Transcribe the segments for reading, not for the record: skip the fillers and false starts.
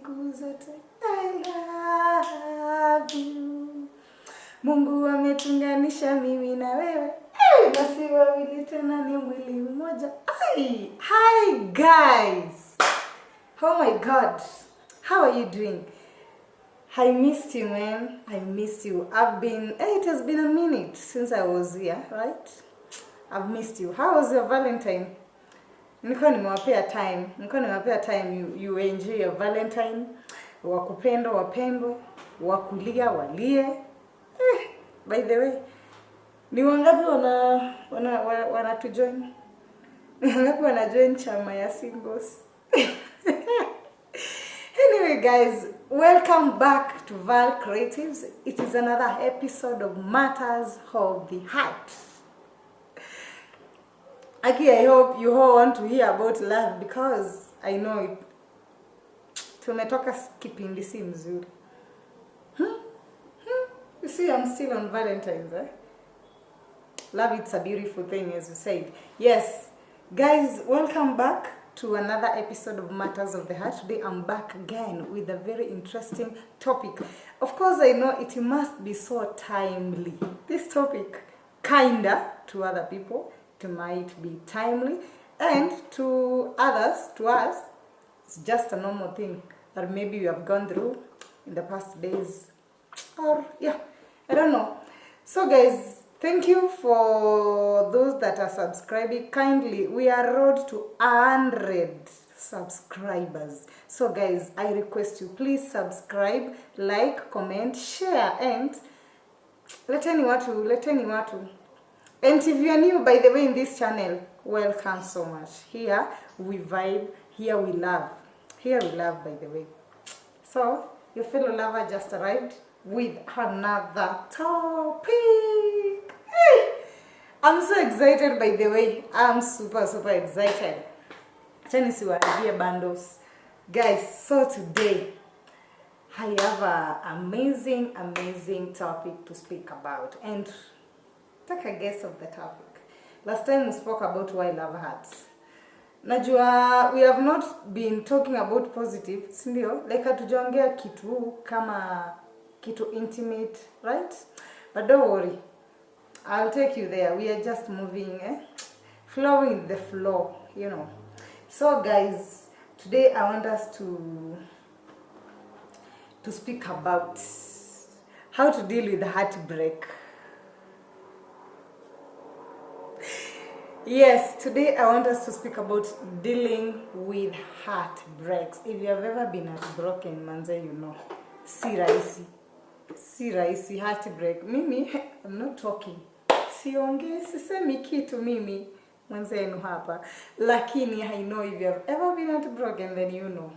siku zote. I love you. Mungu ametunganisha mimi na wewe. Basi wawili tena ni mwili mmoja. Hi guys. Oh my God. How are you doing? I missed you, man. I missed you. It has been a minute since I was here, right? I've missed you. How was your Valentine? Nilikuwa nimewapea time. You enjoy your Valentine. Wakupenda, wapendwe, wakulia, walie. By the way, ni wangapi wana to join? Ni wangapi wana join chama ya singles? Anyway guys, welcome back to Val Creatives. It is another episode of Matters of the Heart. Aki, I hope you all want to hear about love because I know it. Tumetoka kipindi si mzuri. You see, I'm still on Valentine's, eh? Love, it's a beautiful thing, as you said. Yes, guys, welcome back to another episode of Matters of the Heart. Today I'm back again with a very interesting topic. Of course, I know it must be so timely. This topic, kinda, to other people, it might be timely. And to others, to us, it's just a normal thing that maybe you have gone through in the past days. Or, yeah, I don't know. So guys, thank you for those that are subscribing. Kindly, we are road to 100 subscribers. So guys, I request you, please subscribe, like, comment, share, and leteni watu. And if you are new, by the way, in this channel, welcome so much. Here we vibe, here we love. Here we love, by the way. So, your fellow lover just arrived with another topic. Hey! I'm so excited, by the way. I'm super excited. Chinese bundles. Guys, so today I have an amazing topic to speak about. And take a guess of the topic. Last time we spoke about why love hurts. Najua, we have not been talking about positive, sindio? Like hatujaongea kitu kama kitu intimate, right? But don't worry, I'll take you there. We are just moving, flowing with the flow, you know. So guys, today I want us to speak about how to deal with heartbreak. Yes, today I want us to speak about dealing with heartbreaks. If you have ever been heartbroken, manze, you know. Si rahisi heartbreak. Mimi, I'm not talking. Sionge, sisemi kitu mimi. Mwenzenu hapa. Lakini, I know if you have ever been heartbroken, then you know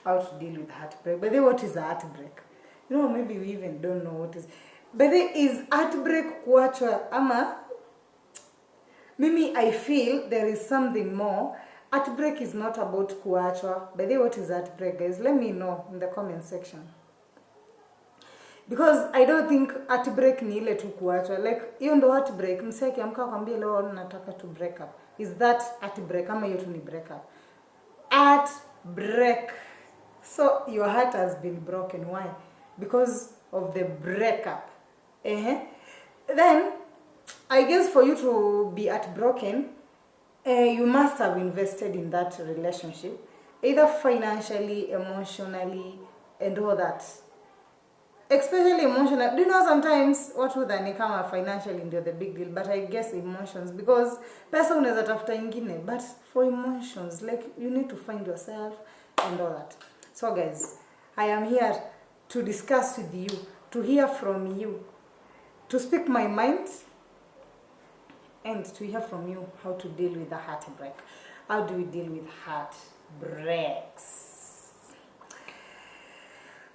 how to deal with heartbreak. But then what is heartbreak? You know, maybe we even don't know what is. But then is heartbreak kuachwa ama? Mimi, I feel there is something more. Heartbreak is not about kuachwa. By the way, what is heartbreak, guys? Let me know in the comment section. Because I don't think heartbreak ni ile tu kuachwa. Like, hiyo ndo heartbreak. Msee akiamka kwambia leo nataka to break up. Is that heartbreak? Ama hiyo tu ni break up? Heartbreak. So, your heart has been broken. Why? Because of the breakup. Then, I guess for you to be heartbroken, you must have invested in that relationship, either financially, emotionally, and all that. Especially emotional. Do you know sometimes what would they come financially into the big deal, but I guess emotions, because person is tafuta ingine, but for emotions, like you need to find yourself and all that. So guys, I am here to discuss with you, to hear from you, to speak my mind, and to hear from you how to deal with the heartbreak. How do we deal with heartbreaks?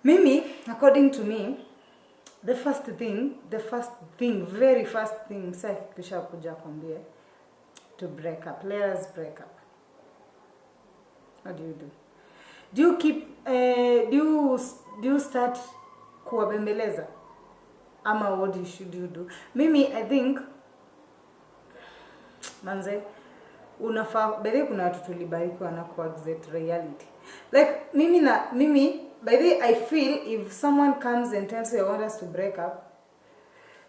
Mimi, according to me, the very first thing, to break up. Let us break up. What do you do? Do you keep, do you start kuwabembeleza? Ama what should you do? Mimi, I think, manze, unafaa, bele kuna watu tulibarikiwa na ku accept reality. Like mimi by the way, I feel if someone comes and tells you I want us to break up,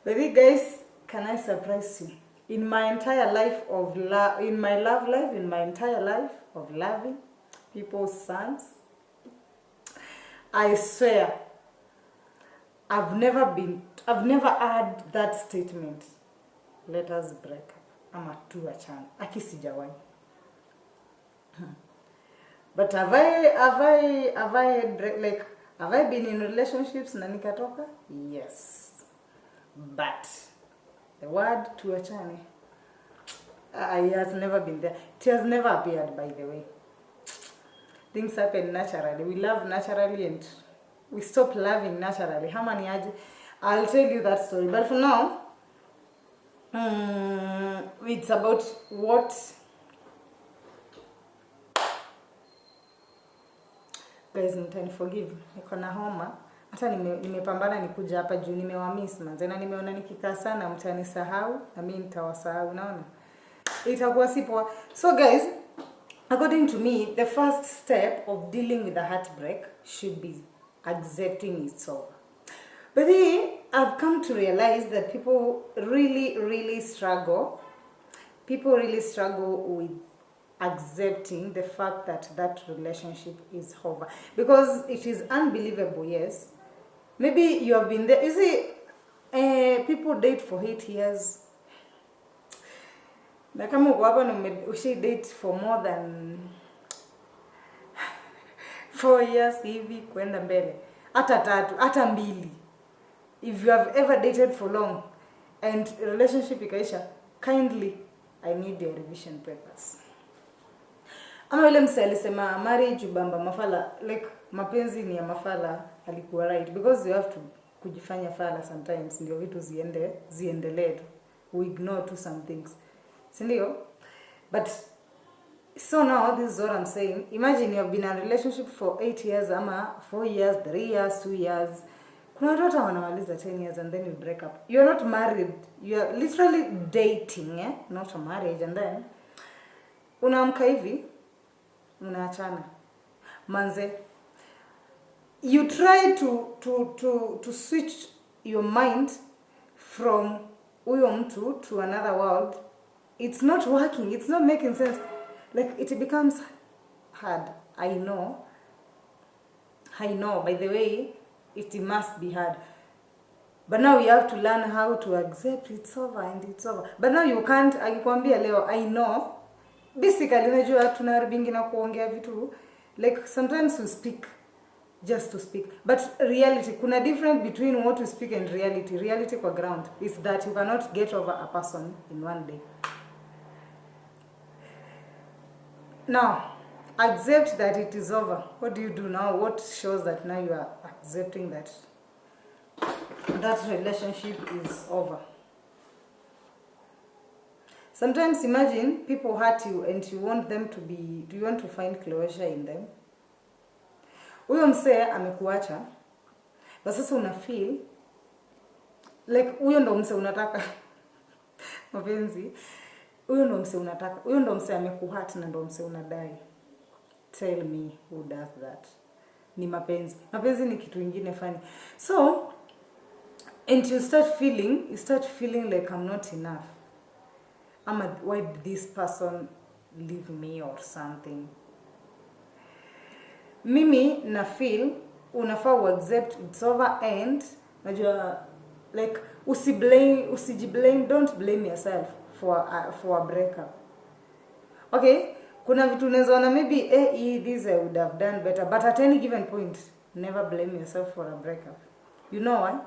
by the way, guys, can I surprise you? In my entire life of in my love life, in my entire life of loving people's sons, I swear, I've never heard that statement. Let us break up. Ama tu achana. Aki sijawahi. But have I been in relationships na nikatoka? Yes. But the word tu achane, it has never been there. It has never appeared, by the way. Things happen naturally. We love naturally and we stop loving naturally. How many aje? I'll tell you that story. But for now, it's about what... Guys, mtaniforgive. Niko na homa. Hata nimepambana nikuja hapa juu nimewamiss manze. Na nimeona nikikaa sana mtanisahau na mimi nitawasahau, unaona? Itakuwa si poa. So guys, according to me, the first step of dealing with a heartbreak should be accepting it's over. But then I've come to realize that people really struggle. People really struggle with accepting the fact that that relationship is over. Because it is unbelievable, yes. Maybe you have been there. You see, people date for 8 years. Na kama uko hapa na ushi date for more than 4 years hivi kwenda mbele, hata 3, hata 2. If you have ever dated for long and relationship ikaisha, kindly I need your revision papers. Ama yule mse alisema marriage ubamba mafala, like mapenzi ni ya mafala, alikuwa right, because you have to kujifanya fala sometimes ndio vitu ziendelee. We ignore to some things. Sindio? But so now this is what I'm saying. Imagine you have been in a relationship for 8 years, ama 4 years, 3 years, 2 years. Kuna watu wanamaliza 10 years and then you break up. You're not married. You're literally dating, not a marriage. And then unaamka hivi, unaachana. Manze, you try to switch your mind from huyo mtu to another world. It's not working. It's not making sense. Like, it becomes hard. I know. By the way, it must be hard. But now you have to learn how to accept it's over and it's over. But now you can't. Akikwambia leo, I know. Basically, unajua tunaribingi na kuongea vitu. Like, sometimes we speak just to speak. But reality, kuna difference between what we speak and reality. Reality kwa ground is that you cannot get over a person in one day. Now, accept that it is over. What do you do now? What shows that now you are accepting that that relationship is over? Sometimes imagine people hurt you and you want them to be, do you want to find closure in them? Huyo msee amekuacha, but sasa una feel like huyo ndo msee unataka mapenzi. Huyo ndo msee unataka. Huyo ndo msee amekuhurt na ndo msee unadai. Tell me who does that? Ni mapenzi. Mapenzi ni kitu ingine funny. So, and you start feeling like I'm not enough. Why did this person leave me or something? Mimi na feel unafaa accept it's over and najua like usijiblame, don't blame yourself for a breakup. Okay, kuna vitu unazoona maybe this I would have done better, but at any given point never blame yourself for a breakup. You know why?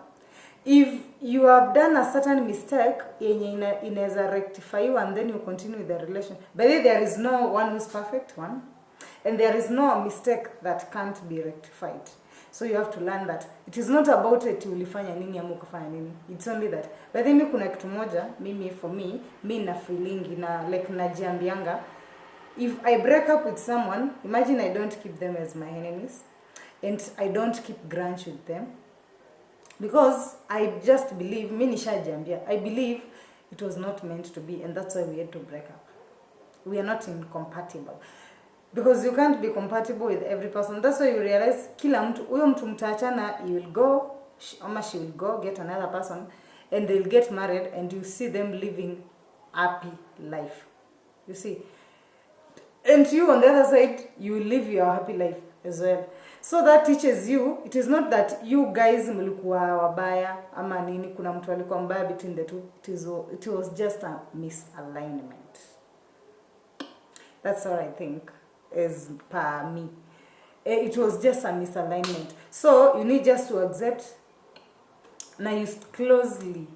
If you have done a certain mistake yenye inaweza rectify you and then you continue with the relation. By the way, there is no one who's perfect one, and there is no mistake that can't be rectified. So you have to learn that it is not about it ulifanya nini ama ukafanya nini. It's only that. By the way, kuna kitu moja for me na feeling na like najiambianga, if I break up with someone, imagine I don't keep them as my enemies and I don't keep grudge with them. Because I just believe, I believe it was not meant to be, and that's why we had to break up. We are not incompatible. because you can't be compatible with every person. That's why you realize kila mtu, huyo mtu mtaachana, you will go, she will go get another person, and they'll get married, and you see them living happy life. You see, and you on the other side, you live your happy life as well. So that teaches you, it is not that you guys mlikuwa wabaya ama nini, kuna mtu alikuwa mbaya between the two. It was just a misalignment. That's all I think is per me. It was just a misalignment. So you need just to accept. Now you closely.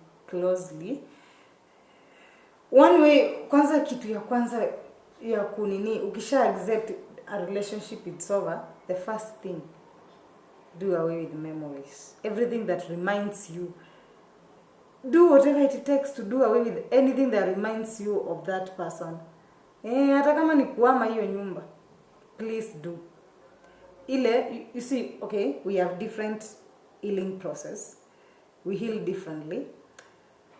One way, kwanza kitu ya kwanza ya kunini, ukisha accept a relationship it's over, the first thing, do away with memories. Everything that reminds you. Do whatever it takes to do away with anything that reminds you of that person. Hata kama ni kuhama hiyo nyumba, please do. You see, okay, we have different healing process. We heal differently.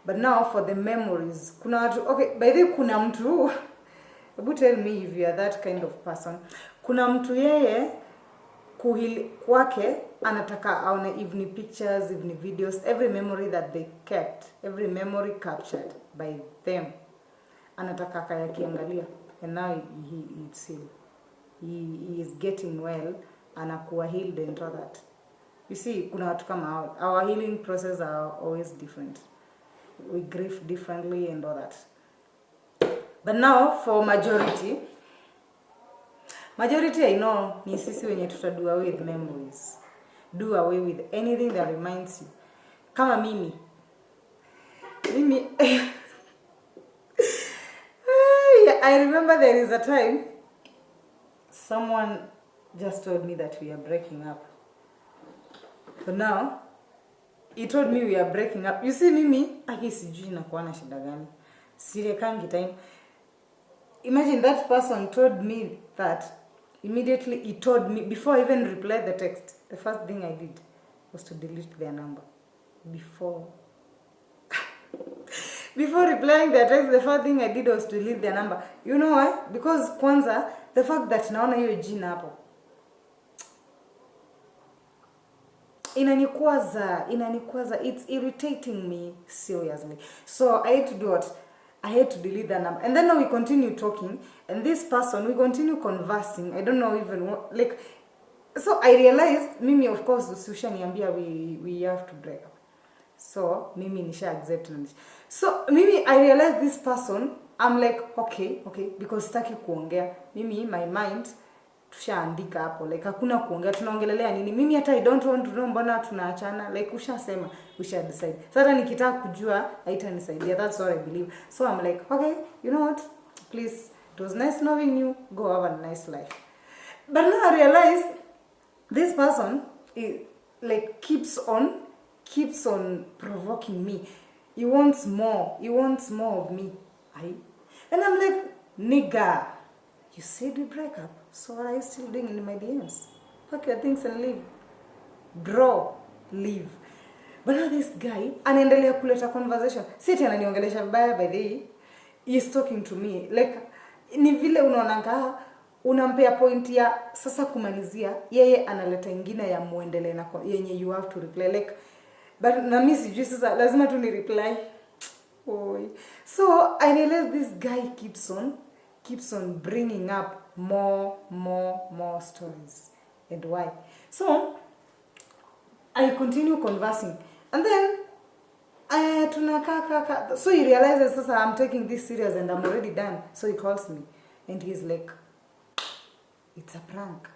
But now for the memories, kuna watu, okay, by the way, kuna mtu, Abu, tell me if you are that kind of person. Kuna mtu yeye kuhili kwake anataka aone even pictures, even videos, every memory that they kept, every memory captured by them, anataka kayakiangalia. And now it's healed. He is getting well, anakuwa healed and all that. You see, kuna watu kama our healing process are always different. We grieve differently and all that. But now for majority I know ni sisi wenye tutadu away with memories. Do away with anything that reminds you. Kama mimi I remember there is a time someone just told me that we are breaking up. But now he told me we are breaking up. You see, mimi sijui nakuwa na shida gani. Sirekangi time. Imagine that person told me that. Immediately he told me, before I even replied the text, the first thing I did was to delete their number. Before replying the text, the first thing I did was to delete their number. You know why? Because kwanza, the fact that naona hiyo jina hapo, inanikwaza, it's irritating me seriously. So I had to do what? I had to delete that number. And then now we continue talking, and this person, we continue conversing. I don't know even what, like, so I realized, Mimi, of course, Susha niambia we have to break up. So, Mimi nisha accept. So, Mimi, I realized this person, I'm like, okay, because sitaki kuongea. Mimi, my mind, tushaandika hapo, like hakuna kuongea, tunaongelelea nini? Mimi hata I don't want to know mbona tunaachana, like ushasema, we shall decide. Sasa nikitaka kujua haitanisaidia. That's what I believe. So I'm like, okay, you know what? Please, it was nice knowing you. Go have a nice life. But now I realize this person like keeps on provoking me. He wants more of me. And I'm like, nigga, you said we break up, so what are you still doing in my DMs? Pack your things and leave. Bro, leave. But now this guy, anaendelea kuleta conversation. Siti ananiongelesha vibaya, by the way. He is talking to me. Like, ni vile unaonanga, unampea point ya sasa kumalizia, yeye analeta ingine ya muendelee na yenye you have to reply. Like, but na mimi sijui sasa, lazima tu ni reply. So, I realized this guy keeps on bringing up more stories. And why? So I continue conversing, and then so he realizes I'm taking this serious and I'm already done. So he calls me and he's like, it's a prank.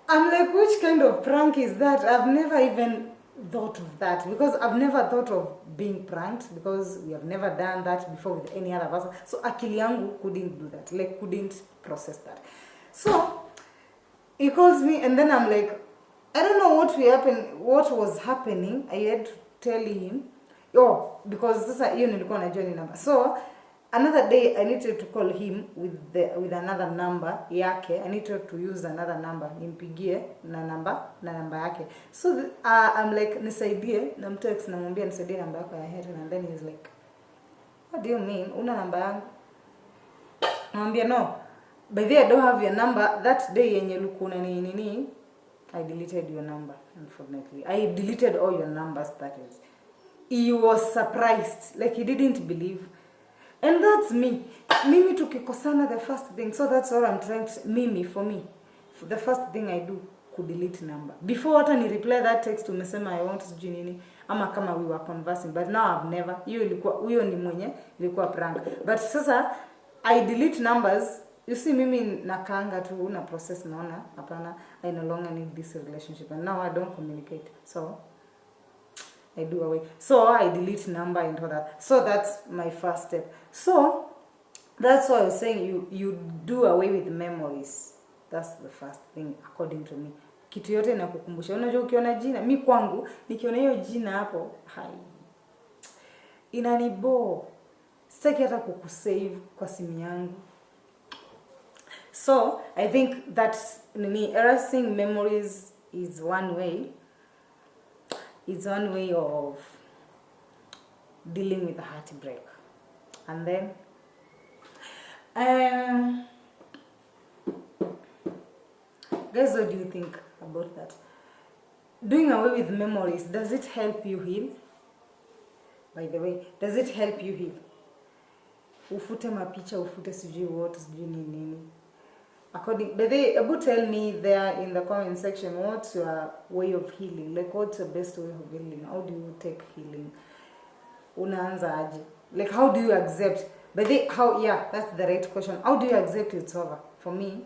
I'm like, which kind of prank is that? I've never even thought of that, because I've never thought of being pranked, because we have never done that before with any other person. So akili yangu couldn't do that, like couldn't process that. So he calls me, and then I'm like, I don't know what was happening. I had to tell him, because sasa hiyo nilikuwa najua ni number. So another day I needed to call him with another number yake. I needed to use another number, nimpigie na namba yake. So I'm like, nisaidie, namtext namwambia nisaidie namba yako ya Helen, and then he's like, what do you mean? Una namba yangu? Namwambia no, by the way I don't have your number. That day yenye lukuna nini, I deleted your number, unfortunately. I deleted all your numbers, that is. He was surprised, like he didn't believe. And that's me. Mimi tukikosana the first thing. So that's all I'm trying to say. For me. The first thing I do, could delete number. Before hata ni reply that text umesema I want sijui nini. Ama kama we were conversing. But now I've never. Huyo ni mwenye. Ilikuwa prank. But sasa, I delete numbers. You see, mimi nakaanga tu na process naona. Hapana, I no longer need this relationship. And now I don't communicate. So, I do away. So I delete number and all that. So that's my first step. So that's why I was saying you do away with memories. That's the first thing according to me. Kitu yote inakukumbusha. Unajua ukiona jina, mimi kwangu nikiona hiyo jina hapo, hai. Inanibo. Sitaki hata kukusave kwa simu yangu. So I think that's erasing memories is one way. It's one way of dealing with a heartbreak. And then, guys, what do you think about that? Doing away with memories, does it help you heal? By the way, does it help you heal? Ufute mapicha, ufute sijui what, sijui nini. But they able tell me there in the comment section what's your way of healing, like what's the best way of healing? How do you take healing? Unaanza aje? Like how do you accept? But that's the right question. How do you accept it's over? For me,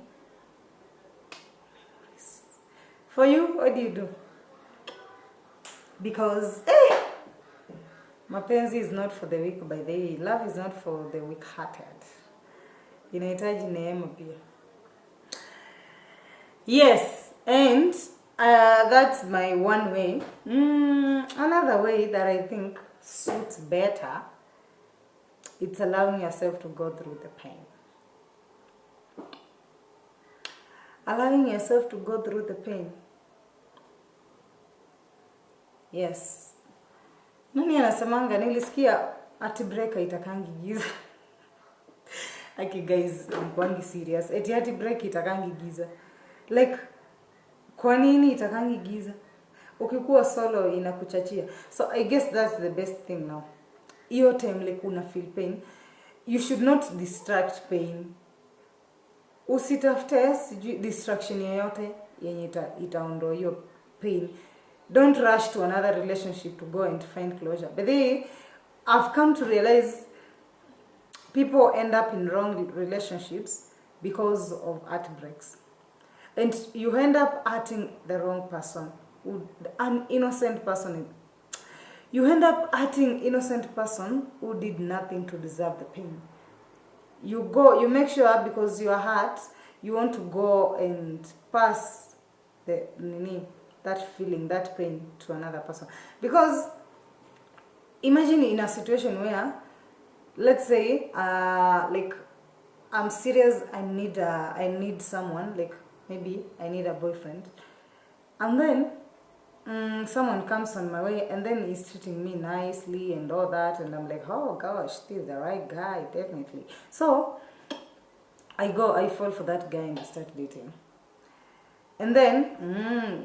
for you, what do you do? Because mapenzi is not for the weak, by the way. Love is not for the weak-hearted. Inahitaji neema pia. Yes, and that's my one way. Another way that I think suits better, it's allowing yourself to go through the pain. Allowing yourself to go through the pain. Yes. Nani anasemanga nilisikia heartbreak itakangi giza. Aki guys, mkwangi serious. Eti heartbreak itakangi giza. Like, kwa nini itakangi giza? Ukikuwa solo inakuchachia. So I guess that's the best thing now. Iyo time like una feel pain, you should not distract pain. Usitafute distraction yoyote yenye itaondoa hiyo pain. Don't rush to another relationship to go and find closure. But I've come to realize people end up in wrong relationships because of heartbreaks. And you end up hurting the wrong person, an innocent person. You end up hurting innocent person who did nothing to deserve the pain. You make sure because you are hurt, you want to go and pass that feeling, that pain to another person. Because imagine in a situation where, let's say, like I'm serious, I need someone, like maybe I need a boyfriend, and then someone comes on my way and then he's treating me nicely and all that, and I'm like, oh gosh, this is the right guy, definitely. So I fall for that guy and I start dating. And then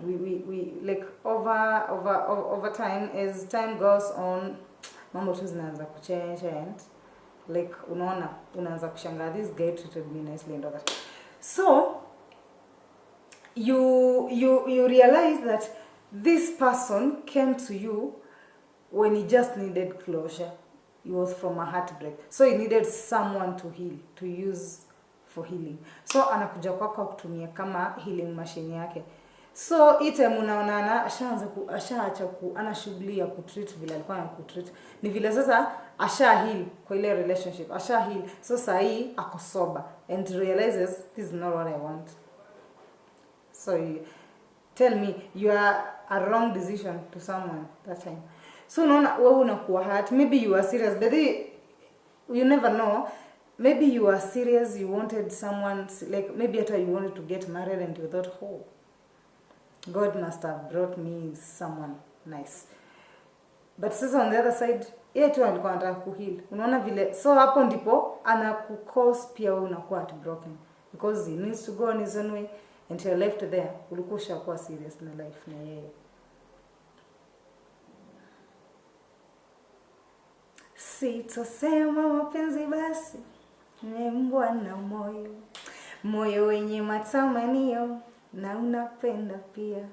we like over time, as time goes on, mambo tu zinaanza kuchange, and like unaanza kushangaa, this guy treated me nicely and all that. So you realize that this person came to you when he just needed closure. He was from a heartbreak, so he needed someone to heal, to use for healing. So anakuja kwako kutumia kama healing machine yake. So ite munaonana ashaacha ana shughuli ya kutreat vile alikuwa anakutreat. Ni vile sasa heal kwa ile relationship. Heal. So sahi ako sober and realizes this is not what I want. So tell me, you are a wrong decision to someone that time. So unaona wewe unakuwa hurt. Maybe you are serious, but you never know. Maybe you are serious, you wanted someone, like maybe after you wanted to get married and you thought, oh, God must have brought me someone nice. But since on the other side, yeye tu alikuwa anataka kuheal. Unaona vile, so hapo ndipo anakucause pia wewe unakuwa heartbroken because he needs to go on his own way and you're left there. Ulikuwa ushakuwa serious na life na yeye. Sitosema mapenzi basi, nimembwa na moyo wenye matamanio na unapenda pia.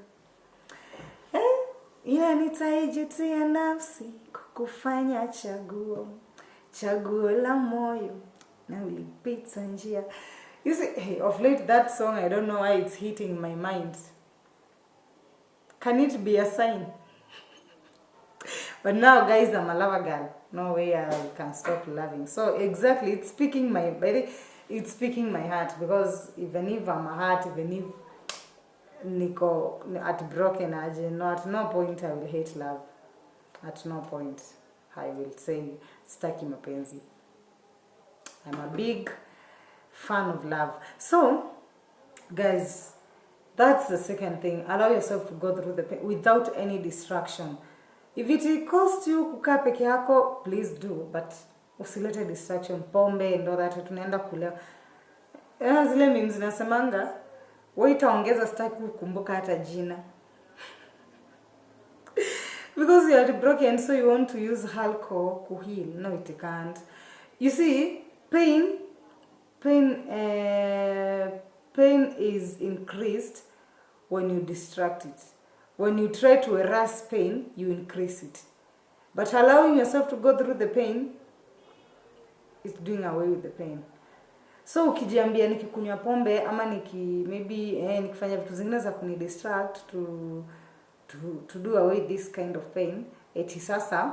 Ila nitaijutia nafsi kukufanya chaguo la moyo na ulipita njia. You see, of late that song, I don't know why it's hitting my mind. Can it be a sign? But now, guys, I'm a lover girl. No way I can stop loving. So exactly, it's speaking my heart, because even if I'm a heart, even if niko at broken aje, no, at no point I will hate love. At no point I will say staki mapenzi. I'm a big fan of love. So guys, that's the second thing. Allow yourself to go through the pain without any distraction. If it costs you kukaa peke yako, please do, but usilete distraction, pombe and all that. Tunaenda kulea zile memes nasemanga waitaongeza sitaki kukumbuka hata jina. Because you are broken, so you want to use alcohol to heal. No, it can't. You see, pain is increased when you distract it. When you try to erase pain, you increase it. But allowing yourself to go through the pain is doing away with the pain. So ukijiambia nikikunywa pombe ama nikifanya vitu zingine za kunidistract to do away this kind of pain, eti sasa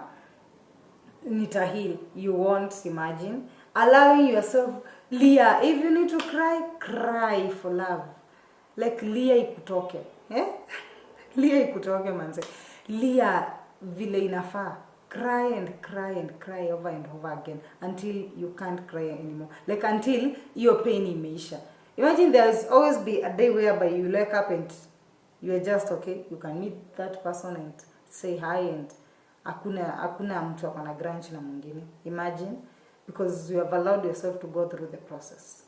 nita heal. You won't. Imagine allowing yourself lia. If you need to cry for love. Like lia ikutoke. Lia ikutoke manze. Lia vile inafaa. Cry and cry over and over again until you can't cry anymore. Like until your pain imeisha. Imagine there's always be a day whereby you wake up and you are just okay. You can meet that person and say hi, and hakuna mtu akona grudge na mwingine. Imagine, because you have allowed yourself to go through the process.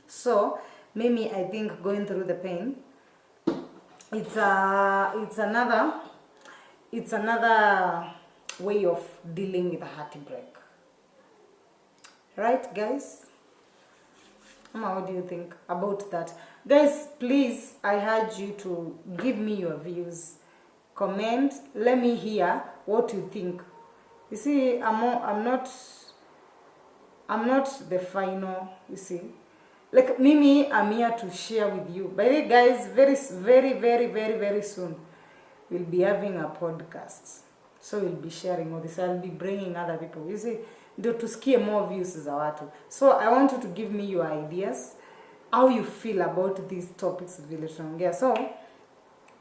So maybe I think going through the pain, it's another way of dealing with a heartbreak. Right, guys? What do you think about that? Guys, please, I urge you to give me your views. Comment. Let me hear what you think. You see, I'm not the final, you see. Like, Mimi, I'm here to share with you. By the way, guys, very soon, we'll be having a podcast. So we'll be sharing all this. I'll be bringing other people. You see, ndio tusikie more views za watu. So I want you to give me your ideas, how you feel about these topics vile tunaongea. So